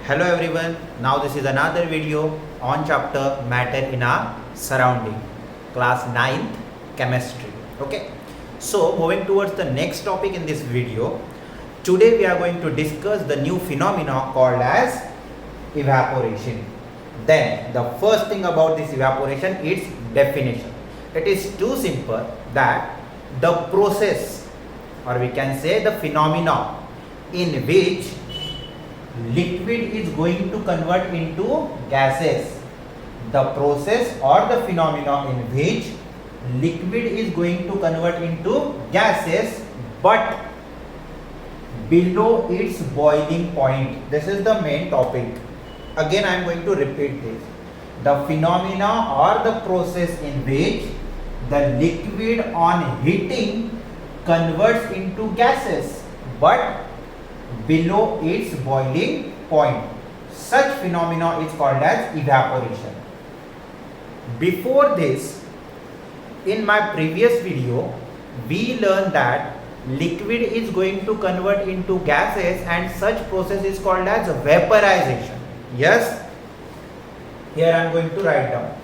Hello everyone, now this is another video on chapter matter in our surrounding, class 9th chemistry. Okay, so moving towards the next topic in this video, today we are going to discuss the new phenomena called as evaporation. Then the first thing about this evaporation is definition. It is too simple that the process, or we can say the phenomena in which liquid is going to convert into gases. The process or the phenomena in which liquid is going to convert into gases but below its boiling point. This is the main topic. Again I am going to repeat this. The phenomena or the process in which the liquid on heating converts into gases but below its boiling point. Such phenomena is called as evaporation. Before this, in my previous video, we learned that liquid is going to convert into gases and such process is called as vaporization. Yes? Here I am going to write down.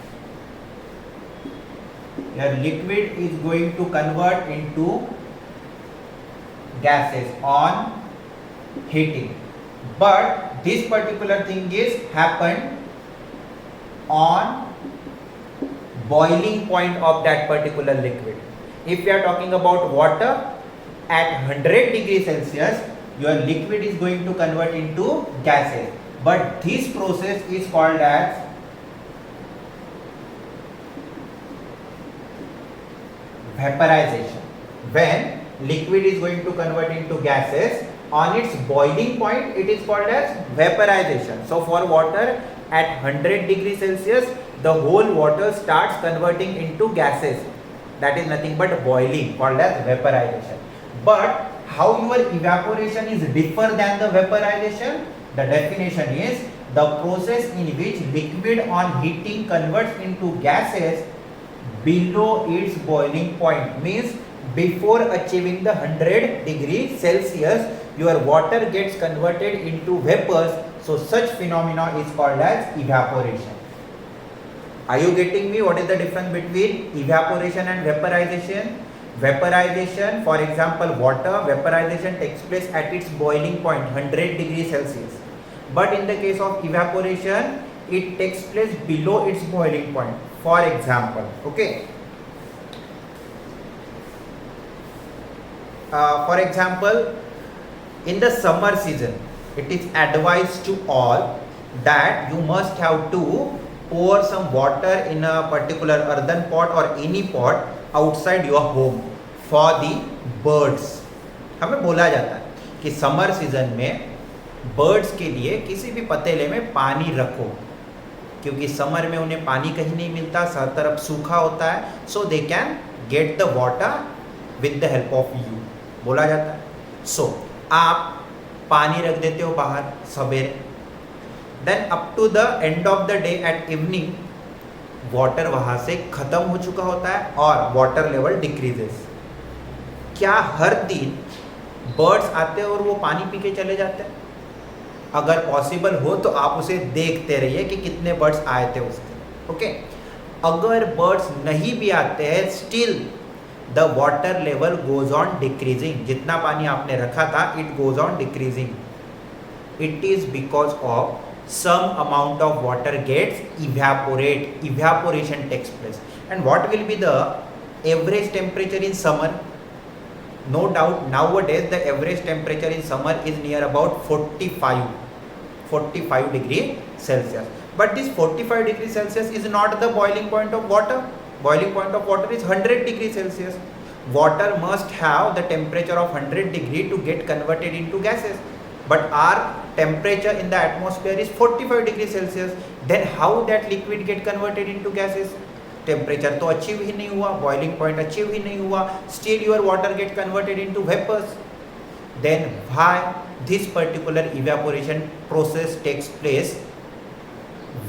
Here liquid is going to convert into gases on heating, but this particular thing is happened on boiling point of that particular liquid. If we are talking about water, at 100 degrees Celsius your liquid is going to convert into gases, but this process is called as vaporization. When liquid is going to convert into gases on its boiling point, it is called as vaporization. So for water at 100 degrees Celsius, the whole water starts converting into gases. That is nothing but boiling, called as vaporization. But how your evaporation is different than the vaporization? The definition is the process in which liquid on heating converts into gases below its boiling point. Means before achieving the 100 degrees Celsius, your water gets converted into vapors. So such phenomena is called as evaporation. Are you getting me? What is the difference between evaporation and vaporization? Vaporization, for example, water vaporization takes place at its boiling point 100 degrees Celsius. But in the case of evaporation, it takes place below its boiling point. For example, okay. For example, in the summer season, it is advised to all that you must have to pour some water in a particular earthen pot or any pot outside your home for the birds. हमें बोला जाता है कि summer season में birds के लिए किसी भी पतीले में पानी रखो, क्योंकि समर में उन्हें पानी कहीं नहीं मिलता, हर तरफ सूखा होता है, so they can get the water with the help of you, बोला जाता है. सो आप पानी रख देते हो बाहर सवेरे, then up to the end of the day at evening water वहाँ से ख़त्म हो चुका होता है और वाटर लेवल डिक्रीजेस. क्या हर दिन बर्ड्स आते हैं और वो पानी पी के चले जाते हैं? अगर पॉसिबल हो तो आप उसे देखते रहिए कि कितने बर्ड्स आए थे उस दिन. ओके, अगर बर्ड्स नहीं भी आते हैं, still the water level goes on decreasing. जितना पानी आपने रखा था, it goes on decreasing. It is because of some amount of water gets evaporation takes place. And what will be the average temperature in summer? No doubt nowadays the average temperature in summer is near about 45 degree Celsius. But this 45 degree Celsius is not the boiling point of water. Boiling point of water is 100 degree Celsius. Water must have the temperature of 100 degree to get converted into gases. But our temperature in the atmosphere is 45 degrees Celsius. Then how that liquid get converted into gases? Temperature तो achieve ही नहीं हुआ, boiling point achieve ही नहीं हुआ, still your water get converted into vapors. Then why this particular evaporation process takes place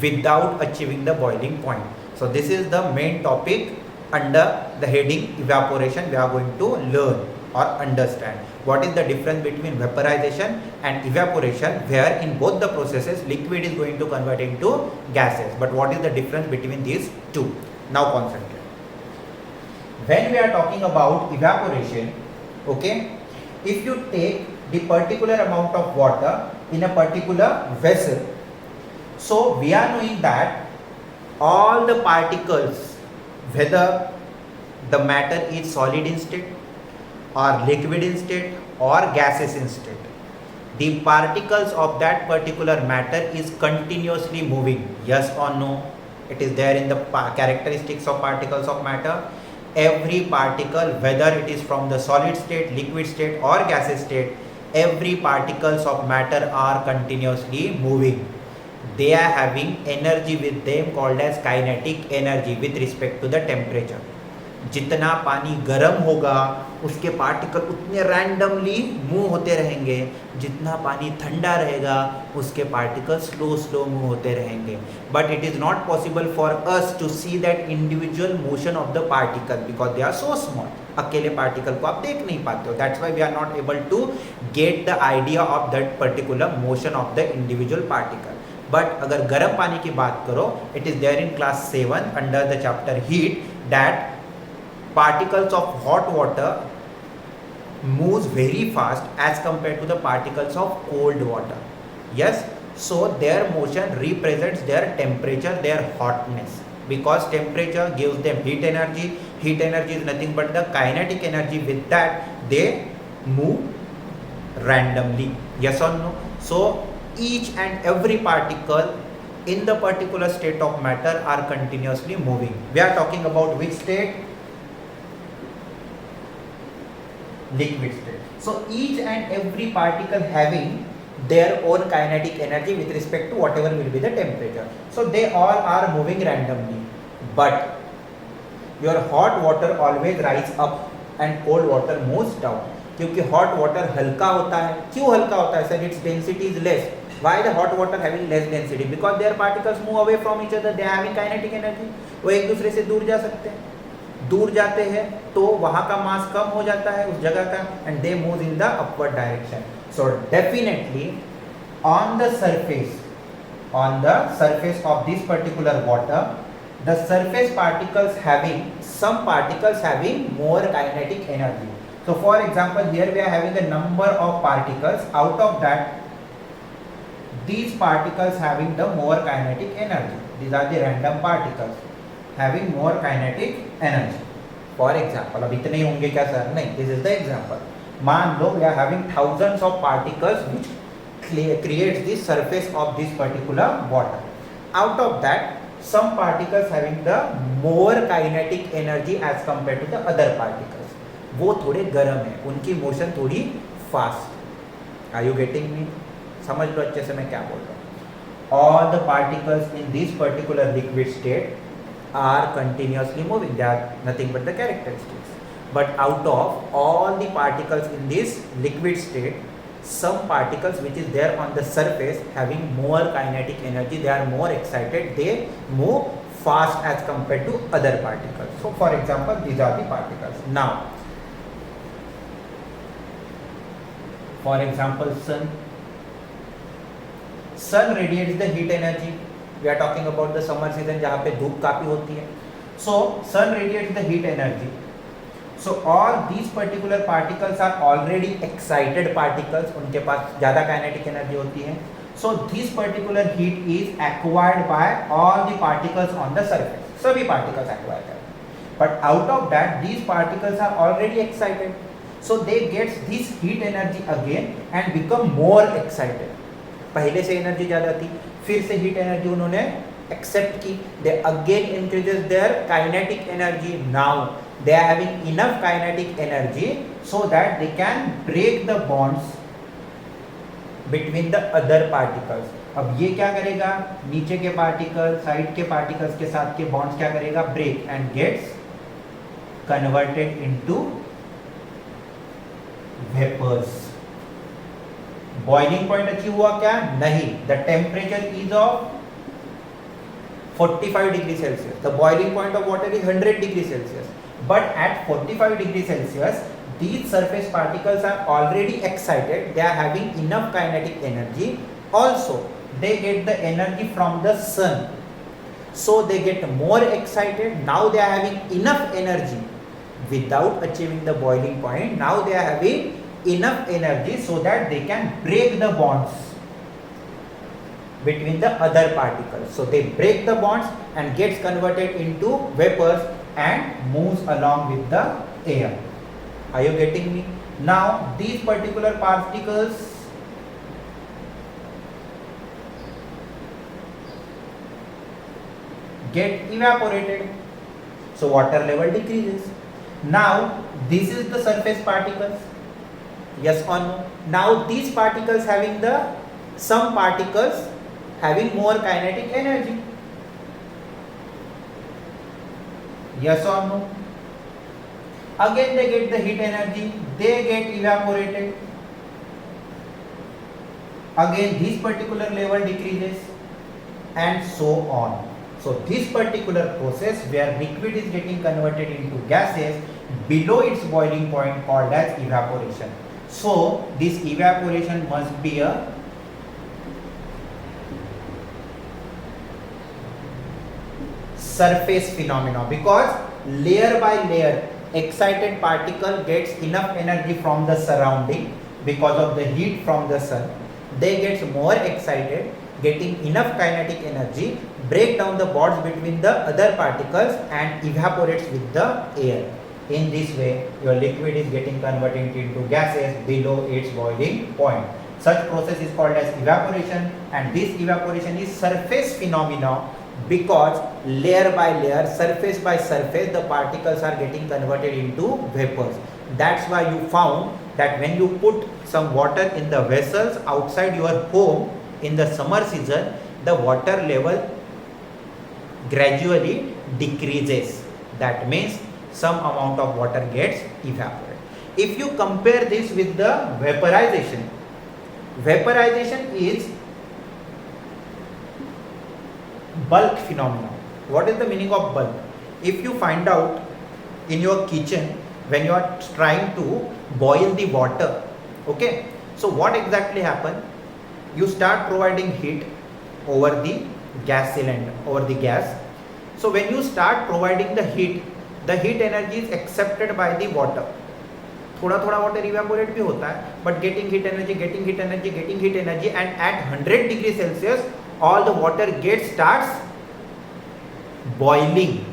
without achieving the boiling point? So this is the main topic under the heading evaporation we are going to learn or understand what is the difference between vaporization and evaporation, where in both the processes liquid is going to convert into gases. But what is the difference between these two? Now concentrate. When we are talking about evaporation, okay, if you take the particular amount of water in a particular vessel, so we are knowing that all the particles, whether the matter is solid in state or liquid in state or gases in state, the particles of that particular matter is continuously moving. Yes or no? It is there in the characteristics of particles of matter. Every particle, whether it is from the solid state, liquid state or gaseous state, every particles of matter are continuously moving. They are having energy with them called as kinetic energy with respect to the temperature. जितना पानी गर्म होगा उसके particle उतने randomly move होते रहेंगे, जितना पानी ठंडा रहेगा उसके पार्टिकल स्लो मूव होते रहेंगे. But it is not possible for us to see that individual motion of the particle because they are so small. अकेले पार्टिकल को आप देख नहीं पाते हो. That's why we are not able to get the idea of that particular motion of the individual particle. But अगर गर्म पानी की बात करो, it is there in class 7 under the chapter heat that particles of hot water moves very fast as compared to the particles of cold water. Yes, so their motion represents their temperature, their hotness, because temperature gives them heat energy. Heat energy is nothing but the kinetic energy. With that they move randomly. Yes or no? So each and every particle in the particular state of matter are continuously moving. We are talking about which state? Liquid state. So each and every particle having their own kinetic energy with respect to whatever will be the temperature. So they all are moving randomly. But your hot water always rise up and cold water moves down. क्योंकि hot water हल्का होता है. क्यों हल्का होता है? Sir, its density is less. Why the hot water having less density? Because their particles move away from each other. They are having kinetic energy. वो एक दूसरे से दूर जा सकते हैं. दूर जाते हैं तो वहाँ का मास कम हो जाता है उस जगह का, and they move in the upward direction. So definitely on the surface of this particular water, the surface particles having more kinetic energy. So for example, here we are having a number of particles. Out of that, these particles having the more kinetic energy. These are the random particles having more kinetic energy. For example, अब इतने ही होंगे क्या sir? नहीं, this is the example. मान लो we are having thousands of particles which creates the surface of this particular water. Out of that, some particles having the more kinetic energy as compared to the other particles. वो थोड़े गर्म है, उनकी motion थोड़ी fast. Are you getting me? समझ लो अच्छे से मैं क्या बोल रहा हूँ. All the particles in this particular liquid state are continuously moving. They are nothing but the characteristics. But out of all the particles in this liquid state, some particles which is there on the surface having more kinetic energy, they are more excited, they move fast as compared to other particles. So for example, these are the particles. Now for example, sun radiates the heat energy. We are talking about the summer season जहाँ पे धूप काफ़ी होती है. So sun radiates the heat energy. So all these particular particles are already excited particles. उनके पास ज़्यादा kinetic energy होती है. So this particular heat is acquired by all the particles on the surface. सभी particles acquire करते हैं. But out of that, these particles are already excited. So they get this heat energy again and become more excited. पहले से energy ज़्यादा थी, फिर से heat energy उन्होंने एक्सेप्ट की. They again increases their kinetic energy. Now they are having enough kinetic energy so that they can break the bonds between the other particles. अब ये क्या करेगा? नीचे के पार्टिकल, साइड के पार्टिकल्स के साथ के बॉन्ड्स क्या करेगा? Break and gets converted into vapours. Boiling point achieve हुआ क्या? नहीं. The temperature is of 45 degree Celsius. The boiling point of water is 100 degree Celsius. But at 45 degree Celsius, these surface particles are already excited, they are having enough kinetic energy. Also, they get the energy from the sun, so they get more excited. Now they are having enough energy without achieving the boiling point. Now they are having enough energy so that they can break the bonds between the other particles. So they break the bonds and gets converted into vapors and moves along with the air. Are you getting me? Now these particular particles get evaporated, so water level decreases. Now this is the surface particles, yes or no? Now these particles having some particles having more kinetic energy, yes or no? Again they get the heat energy, they get evaporated. Again this particular level decreases, and so on. So this particular process where liquid is getting converted into gases below its boiling point called as evaporation. So this evaporation must be a surface phenomenon, because layer by layer excited particle gets enough energy from the surrounding because of the heat from the sun. They get more excited, getting enough kinetic energy, break down the bonds between the other particles and evaporates with the air. In this way, your liquid is getting converted into gases below its boiling point. Such process is called as evaporation, and this evaporation is surface phenomena because layer by layer, surface by surface, the particles are getting converted into vapors. That's why you found that when you put some water in the vessels outside your home in the summer season, the water level gradually decreases. That means some amount of water gets evaporated. If you compare this with the vaporization, vaporization is bulk phenomenon. What is the meaning of bulk? If you find out in your kitchen when you are trying to boil the water, okay, so what exactly happens? You start providing heat over the gas cylinder, over the gas. So when you start providing the heat energy is accepted by the water. थोड़ा थोड़ा water evaporate भी होता है, but getting heat energy, and at 100 degrees Celsius all the water starts boiling,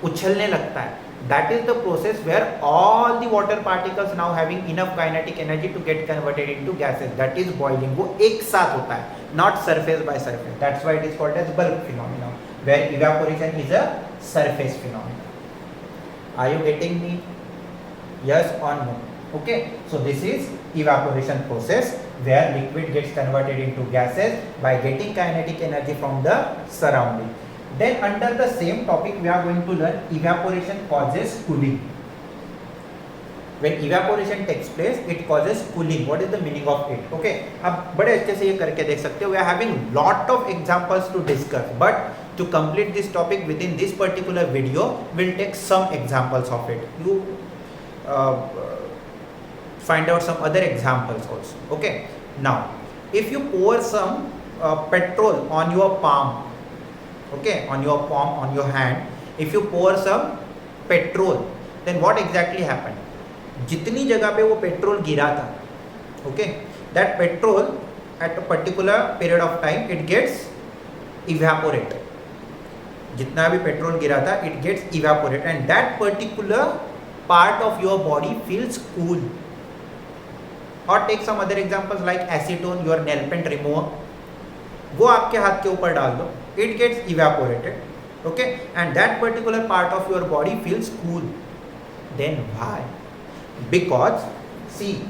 उछलने लगता है. That is the process where all the water particles now having enough kinetic energy to get converted into gases. That is boiling. वो एक साथ होता है, not surface by surface. That's why it is called as bulk phenomenon, where evaporation is a surface phenomenon. Are you getting me? Yes or no? Okay. So this is evaporation process where liquid gets converted into gases by getting kinetic energy from the surrounding. Then under the same topic we are going to learn evaporation causes cooling. When evaporation takes place, it causes cooling. What is the meaning of it? Okay. अब बड़े अच्छे से ये करके देख सकते हो. We are having lot of examples to discuss, but to complete this topic within this particular video, we'll take some examples of it. You find out some other examples also. Okay. Now, if you pour some petrol on your palm, okay, on your palm, on your hand, if you pour some petrol, then what exactly happened? जितनी जगह पे वो petrol गिरा था, okay, that petrol at a particular period of time it gets evaporated. जितना भी petrol गिरा था, it gets evaporated, and that particular part of your body feels cool. Or take some other examples like acetone, your nail paint remover. वो आपके हाथ के ऊपर डाल दो, it gets evaporated, okay, and that particular part of your body feels cool. Then why? Because see,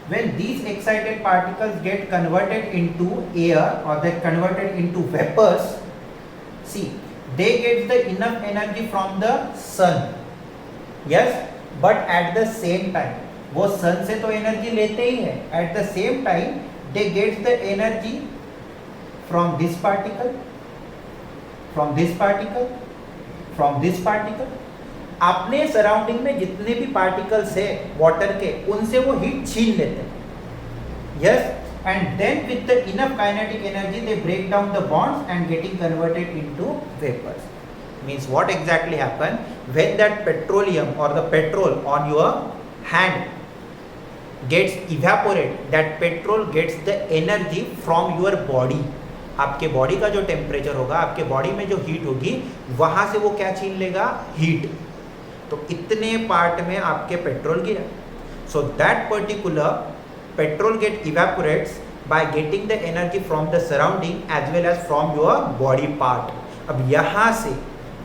when these excited particles get converted into air or they converted into vapors, see, they get the enough energy from the sun, yes, but at the same time वो sun से तो energy लेते ही हैं, at the same time they get the energy from this particle, from this particle, from this particle, अपने surrounding में जितने भी particles है वाटर के, उनसे वो हीट छीन लेते हैं. Yes, and then with the enough kinetic energy they break down the bonds and getting converted into vapors. Means what exactly happen when that petroleum or the petrol on your hand gets evaporate, that petrol gets the energy from your body. आपके body का जो temperature होगा, आपके body में जो heat होगी, वहां से वो क्या छीन लेगा? हीट. तो इतने पार्ट में आपके पेट्रोल गिरा. So that particular petrol get evaporates by getting the energy from the surrounding as well as from your body part. अब यहाँ से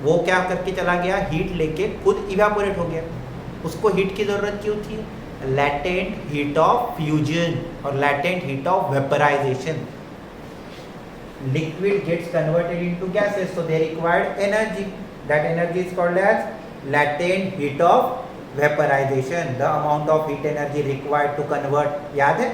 वो क्या करके चला गया? हीट लेके खुद इवेपोरेट हो गया. उसको हीट की जरूरत क्यों थी? latent heat of fusion और latent heat of vaporization. Liquid gets converted into gases, so they required energy. That energy is called as latent heat of vaporisation. The amount of heat energy required to convert. याद है?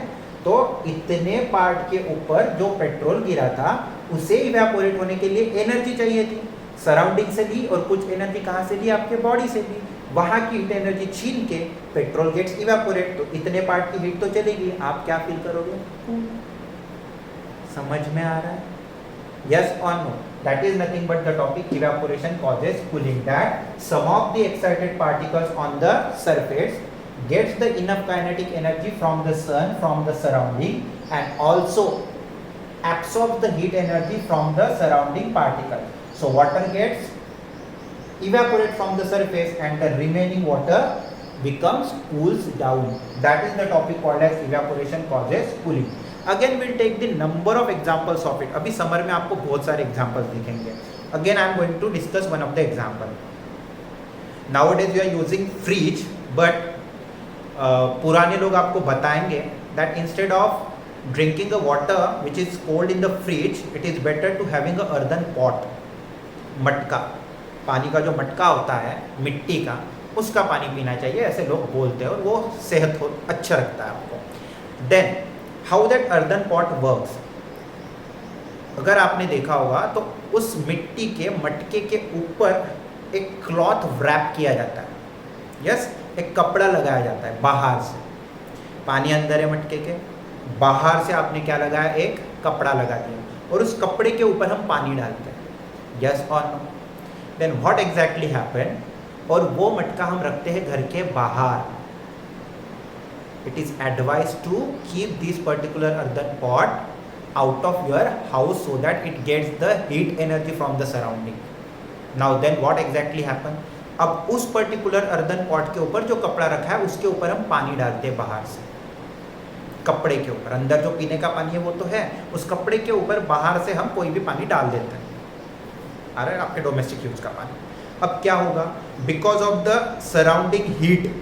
तो इतने part के ऊपर जो petrol गिरा था, उसे इवेपोरेट होने के लिए एनर्जी चाहिए थी. सराउंडिंग से ली और कुछ एनर्जी कहाँ से ली? आपके बॉडी से ली. वहां की हीट एनर्जी छीन के पेट्रोल गेट्स इवेपोरेट. तो इतने पार्ट की हीट तो चलेगी. आप क्या फील करोगे? समझ में आ रहा है? Yes or no? That is nothing but the topic evaporation causes cooling. That some of the excited particles on the surface gets the enough kinetic energy from the sun, from the surrounding, and also absorbs the heat energy from the surrounding particle. So water gets evaporate from the surface and the remaining water becomes cools down. That is the topic called as evaporation causes cooling. Again we'll take the number of examples of it. अभी summer में आपको बहुत सारे examples दिखेंगे. Again I am going to discuss one of the example. Nowadays we are using fridge, but पुराने लोग आपको बताएंगे that instead of drinking a water which is cold in the fridge, it is better to having a earthen pot. मटका, पानी का जो मटका होता है मिट्टी का, उसका पानी पीना चाहिए, ऐसे लोग बोलते हैं, और वो सेहत को अच्छा रखता है आपको. Then how that earthen pot works, अगर आपने देखा होगा तो उस मिट्टी के मटके के ऊपर एक क्लॉथ व्रैप किया जाता है. यस, एक कपड़ा लगाया जाता है बाहर से. पानी अंदर है मटके के, बाहर से आपने क्या लगाया? एक कपड़ा लगा दिया, और उस कपड़े के ऊपर हम पानी डालते हैं. यस और no? Then what exactly happen? और वो मटका हम रखते हैं घर के बाहर. It is advised to keep this particular earthen pot out of your house so that it gets the heat energy from the surrounding. Now then what exactly happen? अब उस particular earthen pot के ऊपर जो कपड़ा रखा है, उसके ऊपर हम पानी डालते हैं बाहर से. कपड़े के ऊपर, अंदर जो पीने का पानी है वो तो है, उस कपड़े के ऊपर बाहर से हम कोई भी पानी डाल देते हैं. अरे आपके डोमेस्टिक यूज का पानी. अब क्या होगा? Because of the surrounding heat,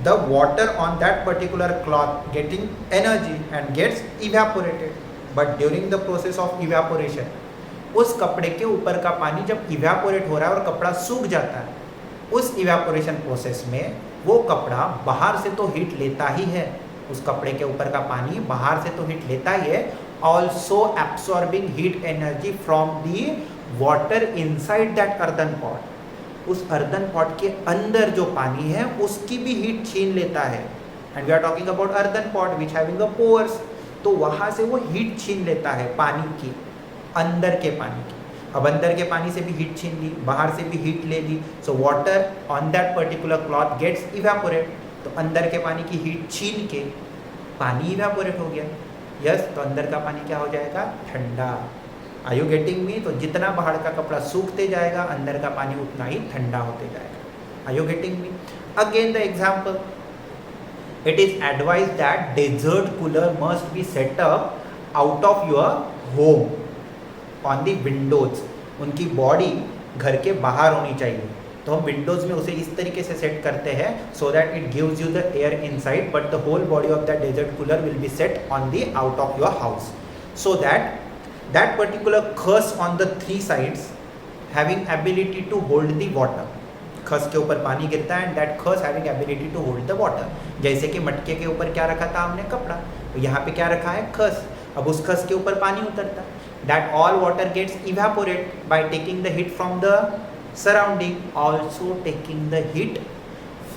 the water on that particular cloth getting energy and gets evaporated. But during the process of evaporation, उस कपड़े के ऊपर का पानी जब इवेपोरेट हो रहा है और कपड़ा सूख जाता है, उस इवेपोरेशन प्रोसेस में वो कपड़ा बाहर से तो हीट लेता ही है. उस कपड़े के ऊपर का पानी बाहर से तो हीट लेता ही है, also absorbing heat energy from the water inside that earthen pot. उस earthen pot के अंदर जो पानी है उसकी भी हीट छीन लेता है. And we are talking about earthen pot which having a pores. तो वहाँ से वो हीट छीन लेता है पानी की, अंदर के पानी की. अब अंदर के पानी से भी हीट छीन ली, बाहर से भी हीट ले ली. So water on that particular cloth gets evaporate. तो अंदर के पानी की हीट छीन के पानी इवेपोरेट हो गया. यस, तो अंदर का पानी क्या हो जाएगा? ठंडा. Are you getting me? तो जितना बाहर का कपड़ा सूखते जाएगा, अंदर का पानी उतना ही ठंडा होते जाएगा. Are you getting me? Again the example, it is advise that desert cooler must be set up out of your home on the windows. उनकी बॉडी घर के बाहर होनी चाहिए. तो हम विंडोज में उसे इस तरीके से सेट करते हैं so that it gives you the air inside, but the whole body of that desert cooler will be set on the out of your house, so that that particular Khas on the three sides having ability to hold the water. खस के ऊपर पानी गिरता है and that Khas having ability to hold the water. जैसे कि मटके के ऊपर क्या रखा था हमने? कपड़ा. तो यहाँ पे क्या रखा है? खस. अब उस खस के ऊपर पानी उतरता है. That all water gets evaporate by taking the heat from the surrounding, also taking the heat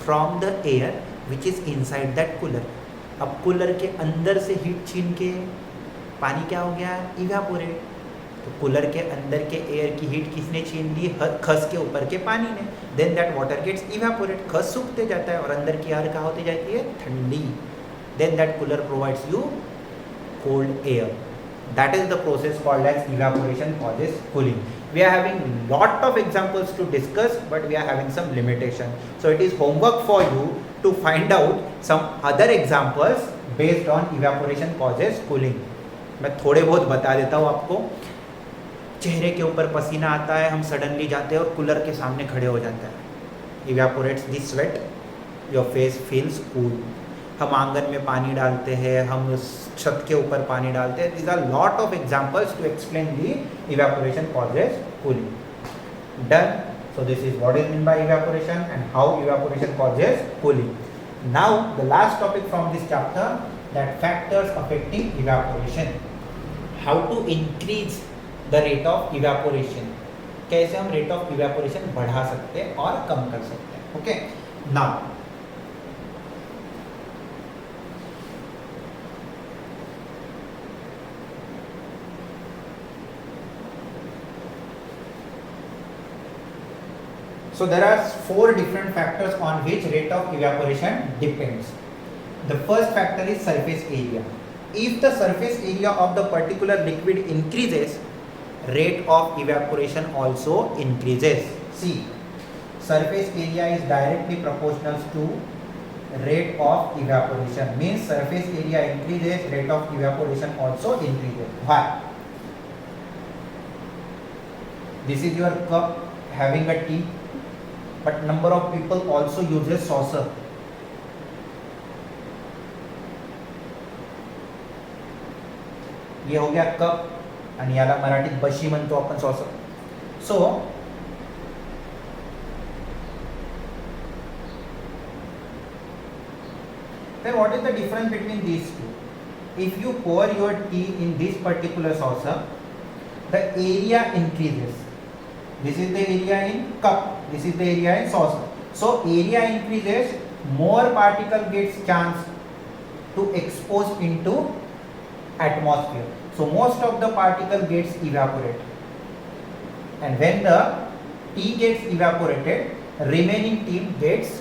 from the air which is inside that cooler. अब कूलर के अंदर से हीट छीन के पानी क्या हो गया, इवेपोरेट. तो कूलर के अंदर के एयर की हीट किसने छीन ली, खस के ऊपर के पानी ने. Then that water gets evaporate, खस सूखते जाता है और अंदर की एयर कहाँ होती जाती है, ठंडी. Then that cooler provides you cold air. That is the process called as evaporation causes cooling. We are having lot of examples to discuss, but we are having some limitation. So it is homework for you to find out some other examples based on evaporation causes cooling. मैं थोड़े बहुत बता देता हूँ आपको. चेहरे के ऊपर पसीना आता है, हम सडनली जाते हैं और कूलर के सामने खड़े हो जाते हैं. Evaporates the sweat, your face feels cool. हम आंगन में पानी डालते हैं, हम छत के ऊपर पानी डालते हैं. These are lot of examples to explain the evaporation causes cooling. Done. So this is what is meant by evaporation and how evaporation causes cooling. Now the last topic from this chapter, that factors affecting evaporation. How to increase the rate of evaporation. कैसे हम rate of evaporation बढ़ा सकते हैं और कम कर सकते हैं. Okay. Now so there are 4 different factors on which rate of evaporation depends. The first factor is surface area. If the surface area of the particular liquid increases, rate of evaporation also increases. See, surface area is directly proportional to rate of evaporation. Means surface area increases, rate of evaporation also increases. Why? This is your cup having a tea. But number of people also uses saucer. ये हो गया cup आणि याला मराठीत बशी म्हणतो आपण, saucer. So then what is the difference between these two? If you pour your tea in this particular saucer, the area increases. This is the area in cup, this is the area in saucer. So area increases, more particle gets chance to expose into atmosphere. So most of the particle gets evaporated. And when the tea gets evaporated, remaining tea gets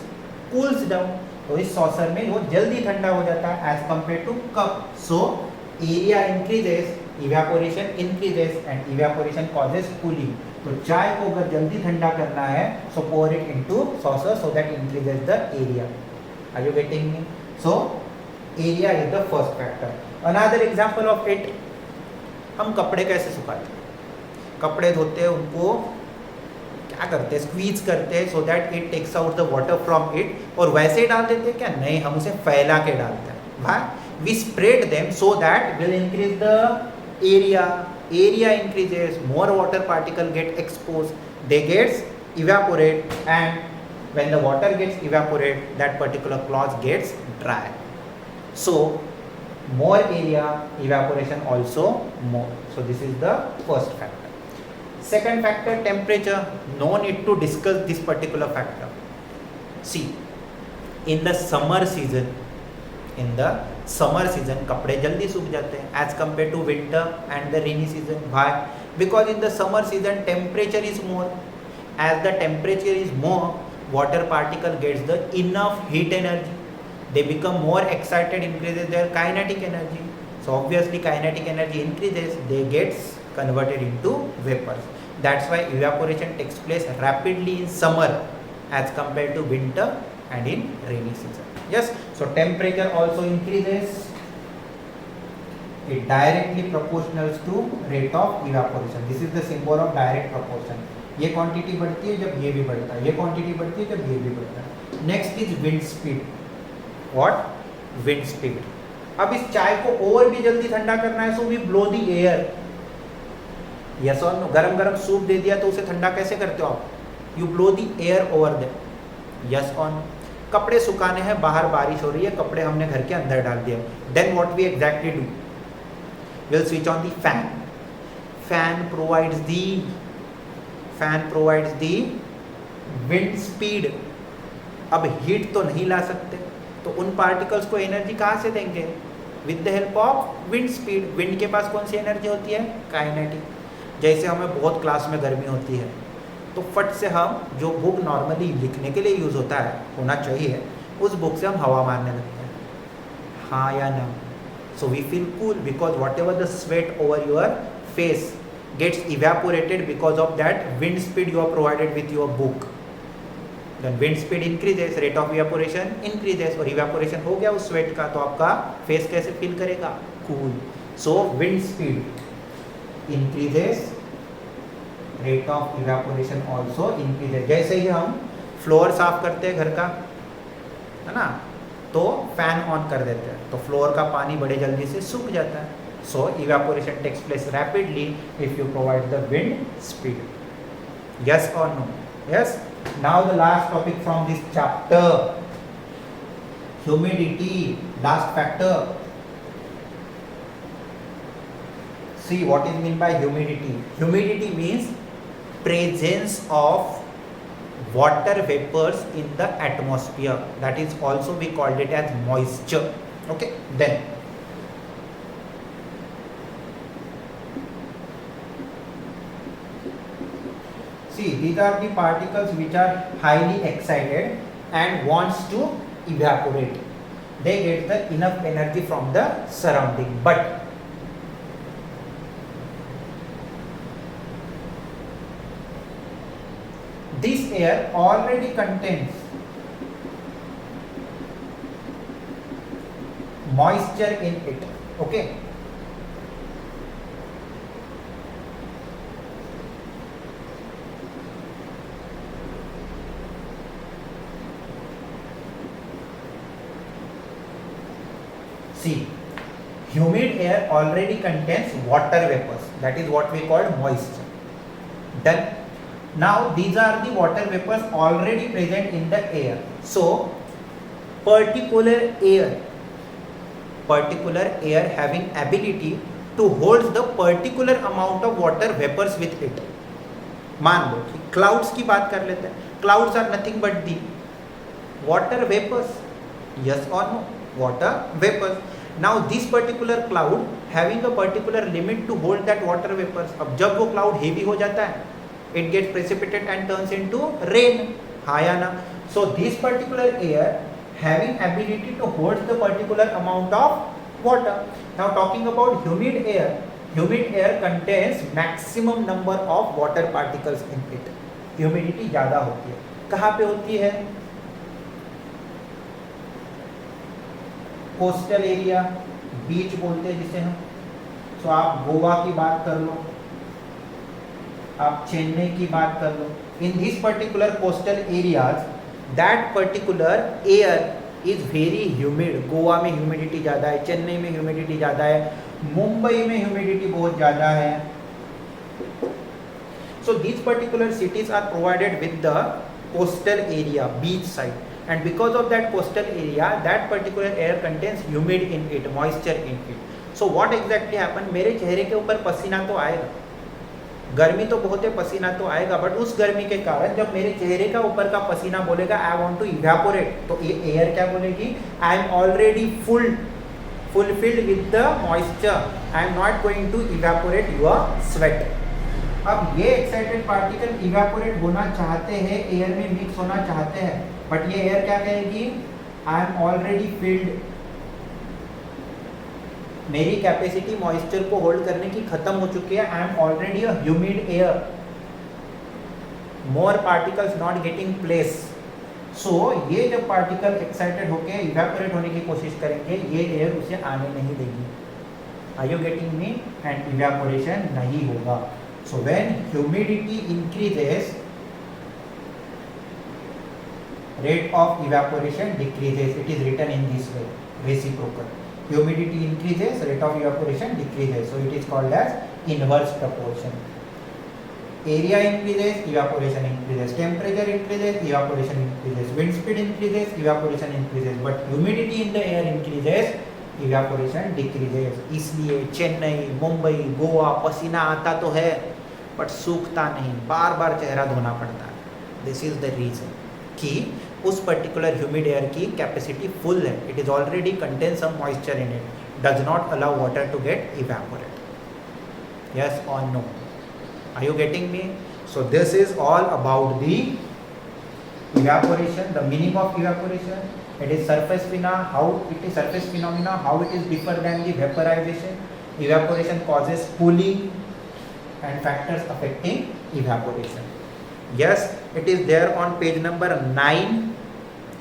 cools down. तो इस saucer में वो जल्दी ठंडा हो जाता है as compared to cup. So area increases, evaporation increases and evaporation causes cooling. तो चाय को अगर जल्दी ठंडा करना है, so pour it into saucer so that increases the area. Are you getting me? So area is the first factor. Another example of it, हम कपड़े कैसे सुखाते हैं? कपड़े धोते हैं, उनको क्या करते हैं, स्क्वीज करते हैं so that it takes out the water from it. और वैसे ही डाल देते हैं क्या? नहीं, हम उसे फैला के डालते हैं. Why? We spread them so that will increase the area. Area increases, more water particle get exposed, they gets evaporate, and when the water gets evaporate, that particular cloth gets dry. So more area, evaporation also more. So this is the first factor. Second factor, temperature. No need to discuss this particular factor. See, in the summer season कपड़े जल्दी सूख जाते हैं as compared to winter and the rainy season. Why? Because in the summer season temperature is more. As the temperature is more, water particle gets the enough heat energy. They become more excited, increases their kinetic energy. So obviously kinetic energy increases, they gets converted into vapors. That's why evaporation takes place rapidly in summer as compared to winter and in rainy season. Yes, so temperature also increases. It directly proportional to rate of evaporation. This is the symbol of direct proportion. ये quantity बढ़ती है जब ये भी बढ़ता है, ये quantity बढ़ती है जब ये भी बढ़ता है. Next is wind speed. What? Wind speed. अब इस चाय को और भी जल्दी ठंडा करना है, so we blow the air. Yes और नो? गरम गरम सूप दे दिया तो उसे ठंडा कैसे करते हो आप? You blow the air over them. Yes और नो? कपड़े सुखाने हैं, बाहर बारिश हो रही है, कपड़े हमने घर के अंदर डाल दिए. Then what we exactly do? Will switch on the fan. Fan provides the wind speed, अब हीट तो नहीं ला सकते, तो उन पार्टिकल्स को एनर्जी कहाँ से देंगे? With the help of wind speed. Wind के पास कौन सी एनर्जी होती है? काइनेटिक। जैसे हमें बहुत क्लास में गर्मी होती है, तो फट से हम जो बुक नॉर्मली लिखने के लिए यूज़ होता है, होना चाहिए, उस बुक से हम हवा मारने लगते हैं, हाँ या ना? So we feel cool because whatever the sweat over your face gets evaporated because of that wind speed you are provided with your book. Then wind speed increases, rate of evaporation increases, और evaporation हो गया उस sweat का, तो आपका face कैसे feel करेगा? Cool. So wind speed increases, rate of evaporation also increases. जैसे ही हम फ्लोर साफ करते हैं घर का, है ना, तो फैन ऑन कर देते हैं, तो फ्लोर का पानी बड़े जल्दी से सूख जाता है. So evaporation takes place rapidly if you provide the wind speed. Yes or no? Yes. Now the last topic from this chapter, humidity, last factor. See what is meant by humidity. Humidity means presence of water vapors in the atmosphere. That is also we called it as moisture. Okay. Then see, these are the particles which are highly excited and wants to evaporate. They get the enough energy from the surrounding, but this air already contains moisture in it. Okay. See, humid air already contains water vapors. That is what we call moisture. Done. Now these are the water vapors already present in the air. So particular air having ability to hold the particular amount of water vapors with it. मान लो कि clouds की बात कर लेते हैं. Clouds are nothing but the water vapors. Yes or no? Water vapors. Now this particular cloud having a particular limit to hold that water vapors. अब जब वो cloud heavy हो जाता है, it gets precipitated and turns into rain. हाँ या ना? So this particular air having ability to hold the particular amount of water. Now talking about humid air contains maximum number of water particles in it. Humidity ज़्यादा होती है. कहाँ पे होती है? कोस्टल एरिया, बीच बोलते हैं जिसे हम. तो आप गोवा की बात कर लो, आप चेन्नई की बात कर लो. In this particular coastal areas that particular air is very humid. Goa में ह्यूमिडिटी ज़्यादा है, चेन्नई में ह्यूमिडिटी ज़्यादा है, मुंबई में ह्यूमिडिटी बहुत ज़्यादा है. So this particular cities are provided with the coastal area, beach side. And because of that coastal area, that particular air contains humid in it, moisture in it. So what exactly happen? मेरे चेहरे के ऊपर पसीना तो आएगा, गर्मी तो बहुत है, पसीना तो आएगा, बट उस गर्मी के कारण जब मेरे चेहरे का ऊपर का पसीना बोलेगा आई वांट टू इवेपोरेट, तो ये एयर क्या बोलेगी? आई am already fulfilled with the moisture, I am not going to evaporate your sweat. अब ये एक्साइटेड पार्टिकल इवेपोरेट होना चाहते हैं, एयर में मिक्स होना चाहते हैं, बट ये एयर क्या कहेगी? I am already filled. मेरी कैपेसिटी मॉइस्चर को होल्ड करने की खत्म हो चुकी है. I am already a humid air, more particles not getting place. So ये जब पार्टिकल एक्साइटेड होकर इवेपोरेट होने की कोशिश करेंगे, ये एयर उसे आने नहीं देगी. Are you getting me? And evaporation नहीं होगा. So when humidity increases, rate of evaporation decreases. It is written in this way, reciprocal. Humidity increases, rate of evaporation decreases. So it is called as inverse proportion. Area increases, evaporation increases. Temperature increases, evaporation increases. Wind speed increases, evaporation increases. But humidity in the air increases, evaporation decreases. इसलिए चेन्नई, मुंबई, गोवा पसीना आता तो है but सूखता नहीं, बार बार चेहरा धोना पड़ता है. दिस इज द रीजन कि उस पर्टिकुलर ह्यूमिड एयर की कैपेसिटी फुल है, it is already contain some moisture in it, does not allow water to get evaporate. Yes or no? Are you getting me? So this is all about the evaporation, the meaning of evaporation. It is surface phenomena, how it is surface phenomena, how it is different than the vaporization. Evaporation causes cooling and factors affecting evaporation. Yes, it is there on page number 9.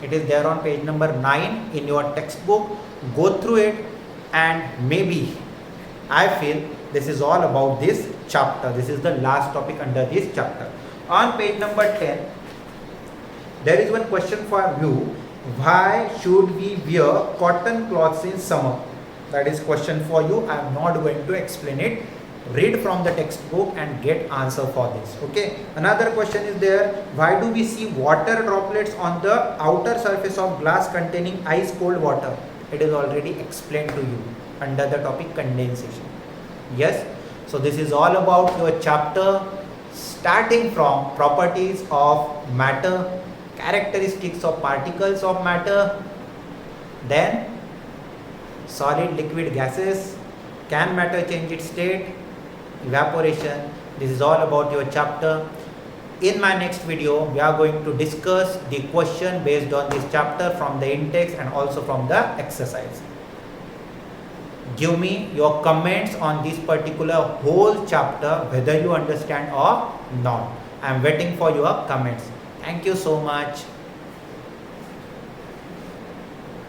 It is there on page number 9 in your textbook. Go through it, and maybe I feel this is all about this chapter. This is the last topic under this chapter. On page number 10, there is one question for you. Why should we wear cotton cloths in summer? That is question for you. I am not going to explain it. Read from the textbook and get answer for this. Okay. Another question is there. Why do we see water droplets on the outer surface of glass containing ice cold water? It is already explained to you under the topic condensation. Yes, so this is all about your chapter, starting from properties of matter, characteristics of particles of matter, then solid, liquid, gases, can matter change its state, evaporation. This is all about your chapter. In my next video, we are going to discuss the question based on this chapter from the in-text and also from the exercise. Give me your comments on this particular whole chapter, whether you understand or not. I am waiting for your comments. Thank you so much.